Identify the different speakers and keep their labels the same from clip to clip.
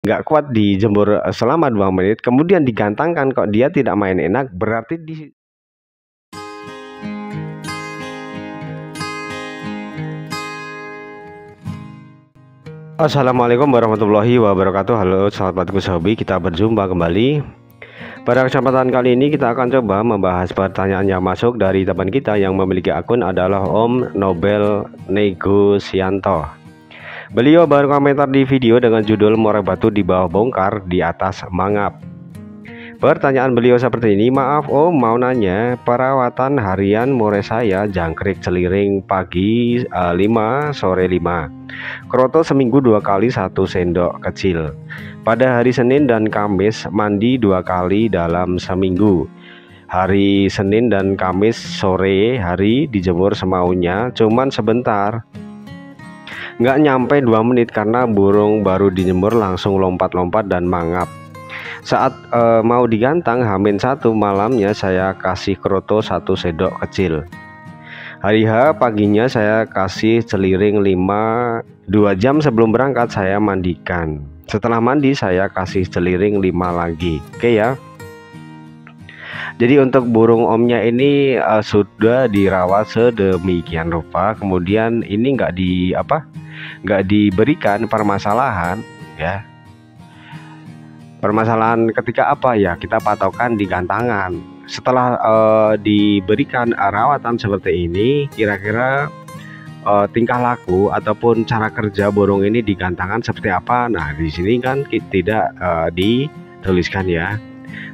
Speaker 1: nggak kuat dijemur selama 2 menit, kemudian digantangkan kok dia tidak main enak, berarti di Assalamualaikum warahmatullahi wabarakatuh. Halo sahabatku Hobi, kita berjumpa kembali. Pada kesempatan kali ini kita akan coba membahas pertanyaan yang masuk dari teman kita yang memiliki akun adalah Om Nobel Negosianto. Beliau berkomentar di video dengan judul Murai Batu di bawah bongkar, di atas mangap. Pertanyaan beliau seperti ini, maaf Om, mau nanya perawatan harian murai saya jangkrik celiring pagi 5, sore 5. Kroto seminggu 2 kali 1 sendok kecil. Pada hari Senin dan Kamis mandi 2 kali dalam seminggu. Hari Senin dan Kamis sore hari dijemur semaunya, cuman sebentar. Nggak nyampe 2 menit karena burung baru dijemur langsung lompat-lompat dan mangap. Saat mau digantang H-1 malamnya saya kasih kroto 1 sendok kecil. Hari H paginya saya kasih celiring 5, 2 jam sebelum berangkat saya mandikan. Setelah mandi saya kasih celiring 5 lagi. Oke ya. Jadi untuk burung omnya ini sudah dirawat sedemikian rupa, kemudian ini nggak diberikan permasalahan ya. Permasalahan ketika apa ya, kita patokan di gantangan. Setelah diberikan rawatan seperti ini, kira-kira tingkah laku ataupun cara kerja burung ini di gantangan seperti apa? Nah, di sini kan tidak dituliskan ya.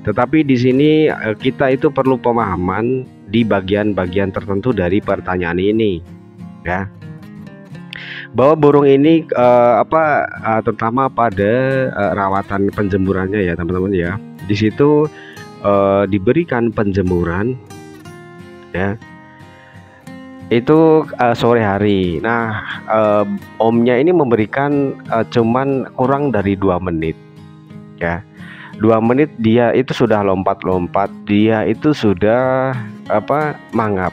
Speaker 1: Tetapi di sini kita itu perlu pemahaman di bagian-bagian tertentu dari pertanyaan ini, ya. Bahwa burung ini terutama pada rawatan penjemurannya ya teman-teman ya. Di situ diberikan penjemuran ya. Itu sore hari. Nah, omnya ini memberikan cuman kurang dari 2 menit ya. 2 menit dia itu sudah lompat-lompat, dia itu sudah mangap.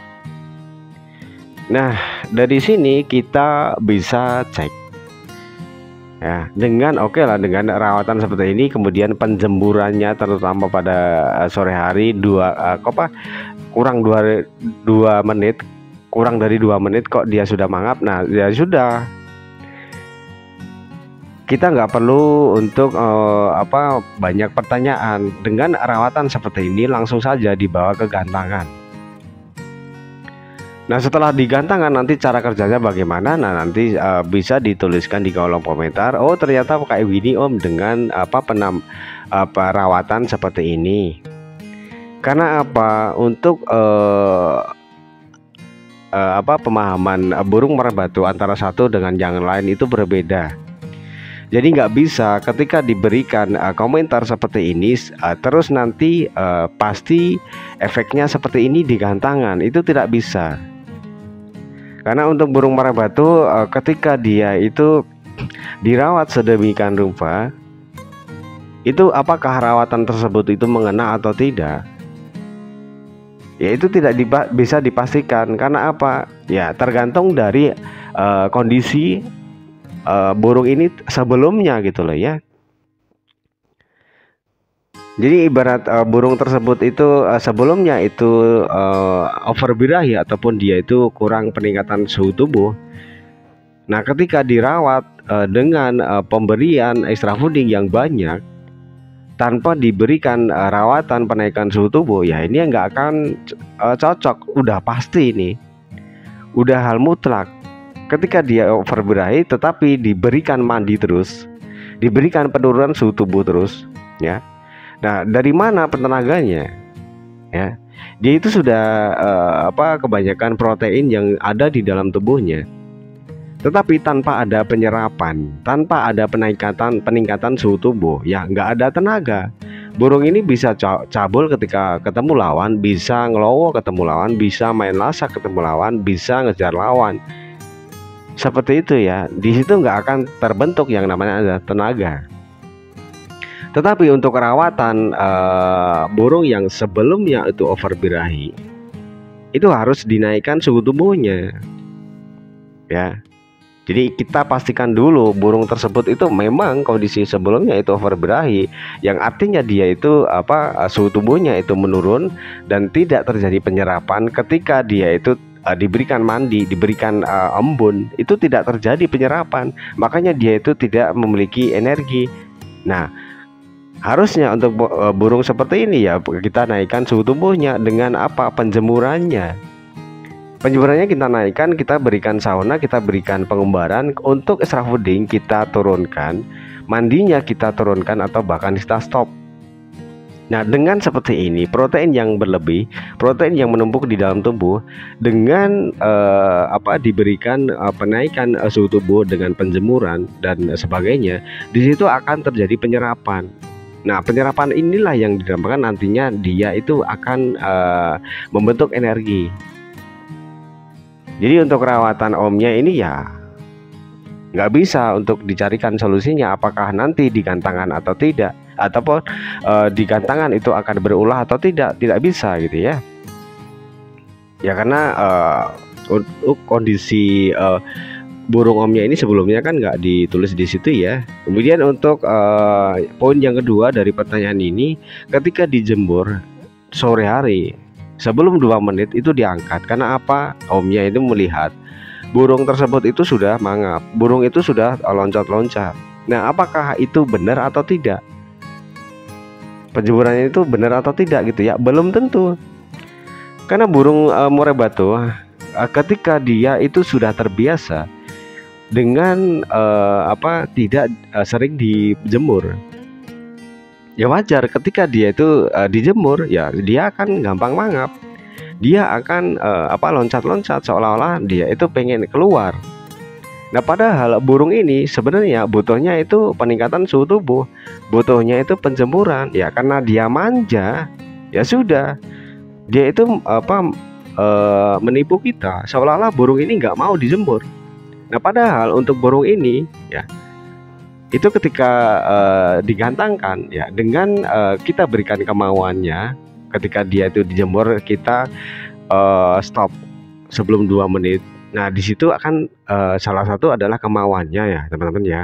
Speaker 1: Nah, dari sini kita bisa cek ya, dengan dengan rawatan seperti ini, kemudian penjemburannya terutama pada sore hari kurang 2 menit, kurang dari 2 menit kok dia sudah mangap. Nah, ya sudah, kita nggak perlu untuk banyak pertanyaan. Dengan rawatan seperti ini langsung saja dibawa ke gantangan. Nah, setelah digantangkan nanti cara kerjanya bagaimana? Nah, nanti bisa dituliskan di kolom komentar. Oh, ternyata kayak gini Om dengan perawatan seperti ini. Karena apa? Untuk pemahaman burung murai batu antara satu dengan yang lain itu berbeda. Jadi nggak bisa ketika diberikan komentar seperti ini terus nanti pasti efeknya seperti ini di gantangan, itu tidak bisa. Karena untuk burung murai batu ketika dia itu dirawat sedemikian rupa, itu apakah rawatan tersebut itu mengena atau tidak, ya itu tidak bisa dipastikan. Karena apa? Ya tergantung dari kondisi burung ini sebelumnya gitu loh ya. Jadi ibarat burung tersebut itu sebelumnya itu overbirahi ataupun dia itu kurang peningkatan suhu tubuh. Nah, ketika dirawat dengan pemberian extra fooding yang banyak tanpa diberikan rawatan penaikan suhu tubuh, ya ini nggak akan cocok, udah pasti ini, udah hal mutlak. Ketika dia overbirahi tetapi diberikan mandi terus, diberikan penurunan suhu tubuh terus, ya. Nah, dari mana pentenaganya? Ya, dia itu sudah kebanyakan protein yang ada di dalam tubuhnya, tetapi tanpa ada penyerapan, tanpa ada peningkatan suhu tubuh, ya nggak ada tenaga. Burung ini bisa cabul ketika ketemu lawan, bisa ngelowo ketemu lawan, bisa main lasak ketemu lawan, bisa ngejar lawan. Seperti itu ya. Di situ nggak akan terbentuk yang namanya tenaga. Tetapi untuk rawatan burung yang sebelumnya itu overbirahi, itu harus dinaikkan suhu tubuhnya ya. Jadi kita pastikan dulu burung tersebut itu memang kondisi sebelumnya itu overberahi, yang artinya dia itu suhu tubuhnya itu menurun dan tidak terjadi penyerapan ketika dia itu diberikan mandi, diberikan embun, itu tidak terjadi penyerapan, makanya dia itu tidak memiliki energi. Nah, harusnya untuk burung seperti ini ya kita naikkan suhu tubuhnya dengan penjemurannya. Penjemurannya kita naikkan, kita berikan sauna, kita berikan pengumbaran. Untuk extra fooding kita turunkan, mandinya kita turunkan atau bahkan kita stop. Nah, dengan seperti ini protein yang berlebih, protein yang menumpuk di dalam tubuh dengan diberikan penaikan suhu tubuh dengan penjemuran dan sebagainya, di situ akan terjadi penyerapan. Nah, penyerapan inilah yang dinamakan nantinya dia itu akan membentuk energi. Jadi untuk perawatan omnya ini ya nggak bisa untuk dicarikan solusinya apakah nanti digantangkan atau tidak, ataupun digantangkan itu akan berulah atau tidak bisa gitu ya. Ya karena untuk kondisi burung omnya ini sebelumnya kan nggak ditulis di situ ya. Kemudian untuk poin yang kedua dari pertanyaan ini, ketika dijemur sore hari sebelum 2 menit itu diangkat. Karena apa? Omnya itu melihat burung tersebut itu sudah mangap, burung itu sudah loncat-loncat. Nah, apakah itu benar atau tidak? Penjemurannya itu benar atau tidak gitu ya? Belum tentu. Karena burung murai batu ketika dia itu sudah terbiasa dengan tidak sering dijemur, ya wajar ketika dia itu dijemur ya dia akan gampang mangap, dia akan loncat-loncat seolah-olah dia itu pengen keluar. Nah, padahal burung ini sebenarnya butuhnya itu peningkatan suhu tubuh, butuhnya itu penjemuran ya, karena dia manja ya sudah, dia itu menipu kita seolah-olah burung ini nggak mau dijemur. Nah, padahal untuk burung ini ya itu ketika digantangkan ya dengan kita berikan kemauannya, ketika dia itu dijemur kita stop sebelum 2 menit. Nah, di situ akan salah satu adalah kemauannya ya teman-teman ya.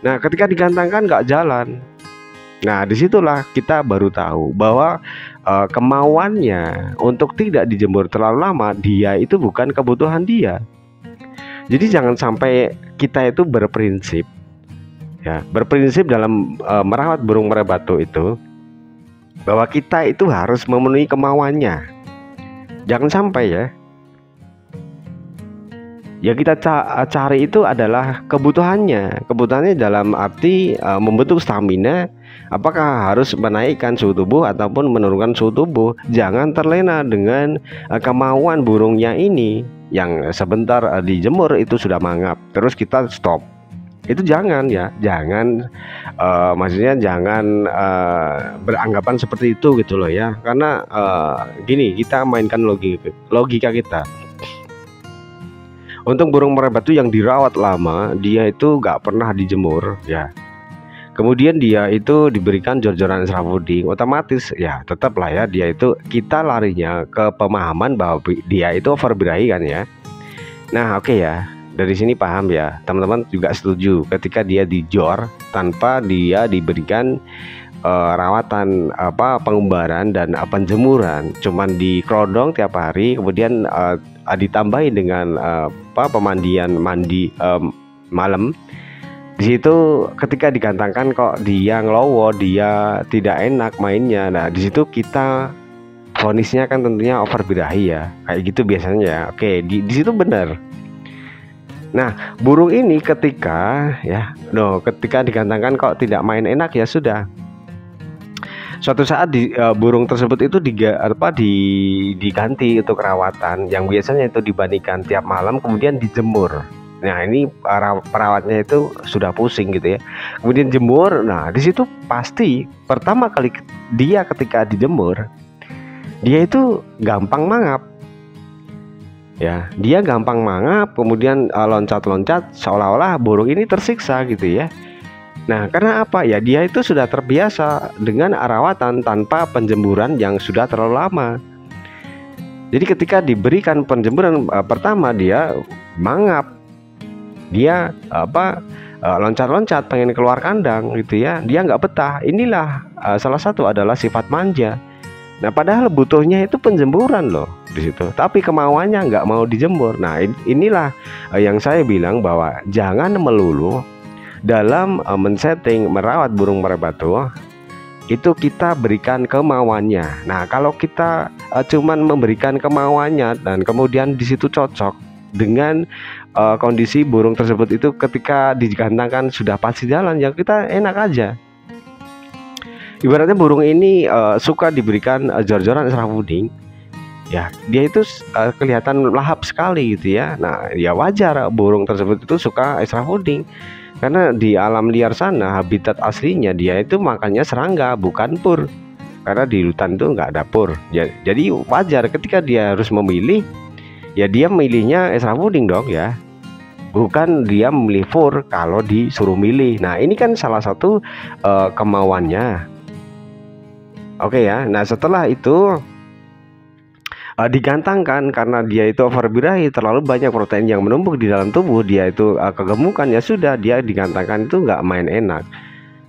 Speaker 1: Nah, ketika digantangkan nggak jalan, nah disitulah kita baru tahu bahwa kemauannya untuk tidak dijemur terlalu lama dia itu bukan kebutuhan dia. Jadi jangan sampai kita itu berprinsip dalam merawat burung murai batu itu bahwa kita itu harus memenuhi kemauannya. Jangan sampai ya kita cari itu adalah kebutuhannya dalam arti membentuk stamina, apakah harus menaikkan suhu tubuh ataupun menurunkan suhu tubuh. Jangan terlena dengan kemauan burungnya ini yang sebentar dijemur itu sudah mangap terus kita stop. Itu jangan maksudnya jangan beranggapan seperti itu gitu loh ya. Karena gini, kita mainkan logika kita. Untuk burung murai batu yang dirawat lama, dia itu nggak pernah dijemur ya, kemudian dia itu diberikan jor-joran extra fooding, otomatis ya tetaplah ya dia itu, kita larinya ke pemahaman bahwa dia itu overberahi kan ya. Nah, oke ya, dari sini paham ya, teman-teman juga setuju ketika dia dijor tanpa dia diberikan rawatan pengumbaran dan penjemuran, cuman di kerodong tiap hari, kemudian ditambahi dengan pemandian mandi malam. Di situ ketika digantangkan kok dia ngelowo, dia tidak enak mainnya. Nah, di situ kita vonisnya kan tentunya overberahi ya, kayak gitu biasanya ya. Oke, di situ benar. Nah, burung ini ketika digantangkan kok tidak main enak ya sudah. Suatu saat burung tersebut itu diganti untuk perawatan yang biasanya itu dibandingkan tiap malam, kemudian dijemur. Nah, ini perawatnya itu sudah pusing gitu ya. Kemudian jemur. Nah, di situ pasti pertama kali dia ketika dijemur, dia itu gampang mangap. Ya, dia gampang mangap, kemudian loncat-loncat seolah-olah burung ini tersiksa gitu ya. Nah, karena apa ya, dia itu sudah terbiasa dengan rawatan tanpa penjemuran yang sudah terlalu lama. Jadi ketika diberikan penjemuran pertama dia mangap. dia loncat-loncat pengen keluar kandang gitu ya, dia nggak betah. Inilah salah satu adalah sifat manja. Nah, padahal butuhnya itu penjemburan loh di situ, tapi kemauannya nggak mau dijemur. Nah, inilah yang saya bilang bahwa jangan melulu dalam men-setting merawat burung merpati itu kita berikan kemauannya. Nah, kalau kita cuman memberikan kemauannya dan kemudian di situ cocok dengan kondisi burung tersebut, itu ketika digantangkan sudah pasti jalan, ya kita enak aja. Ibaratnya burung ini suka diberikan jor-joran extra fooding, ya dia itu kelihatan lahap sekali gitu ya. Nah, ya wajar burung tersebut itu suka extra fooding, karena di alam liar sana habitat aslinya dia itu makannya serangga bukan pur, karena di hutan itu nggak ada pur. Jadi wajar ketika dia harus memilih, ya dia milihnya extra fooding dong ya, bukan dia memilih pur kalau disuruh milih. Nah, ini kan salah satu kemauannya. Oke ya. Nah, setelah itu digantangkan karena dia itu overbirahi, terlalu banyak protein yang menumpuk di dalam tubuh, dia itu kegemukan, ya sudah dia digantangkan itu nggak main enak.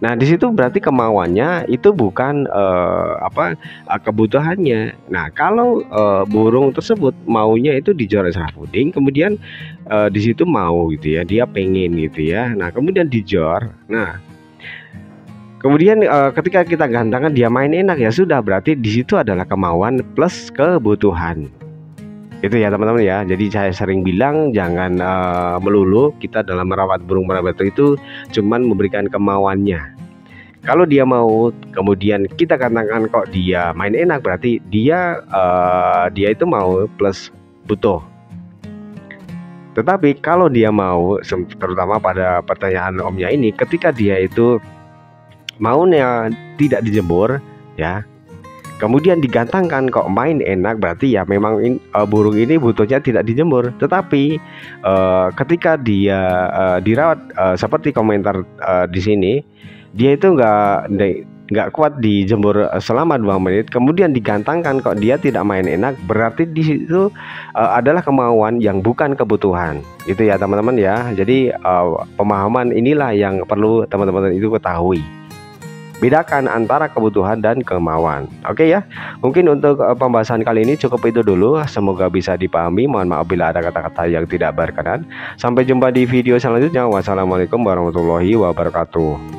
Speaker 1: Nah, di situ berarti kemauannya itu bukan kebutuhannya. Nah, kalau burung tersebut maunya itu dijor extra fooding, kemudian di situ mau gitu ya, dia pengen gitu ya. Nah, kemudian dijor. Nah, kemudian ketika kita gantangkan dia main enak, ya sudah berarti di situ adalah kemauan plus kebutuhan. Itu ya teman-teman ya. Jadi saya sering bilang jangan melulu kita dalam merawat burung merpati itu cuman memberikan kemauannya. Kalau dia mau kemudian kita katakan kok dia main enak, berarti dia itu mau plus butuh. Tetapi kalau dia mau, terutama pada pertanyaan omnya ini, ketika dia itu maunya tidak dijemur ya, kemudian digantangkan kok main enak, berarti ya memang burung ini butuhnya tidak dijemur. Tetapi ketika dia dirawat seperti komentar di sini, dia itu nggak kuat dijemur selama 2 menit, kemudian digantangkan kok dia tidak main enak, berarti di situ adalah kemauan yang bukan kebutuhan. Itu ya teman-teman ya. Jadi pemahaman inilah yang perlu teman-teman itu ketahui. Bedakan antara kebutuhan dan kemauan. Oke ya, mungkin untuk pembahasan kali ini cukup itu dulu. Semoga bisa dipahami. Mohon maaf bila ada kata-kata yang tidak berkenan. Sampai jumpa di video selanjutnya. Wassalamualaikum warahmatullahi wabarakatuh.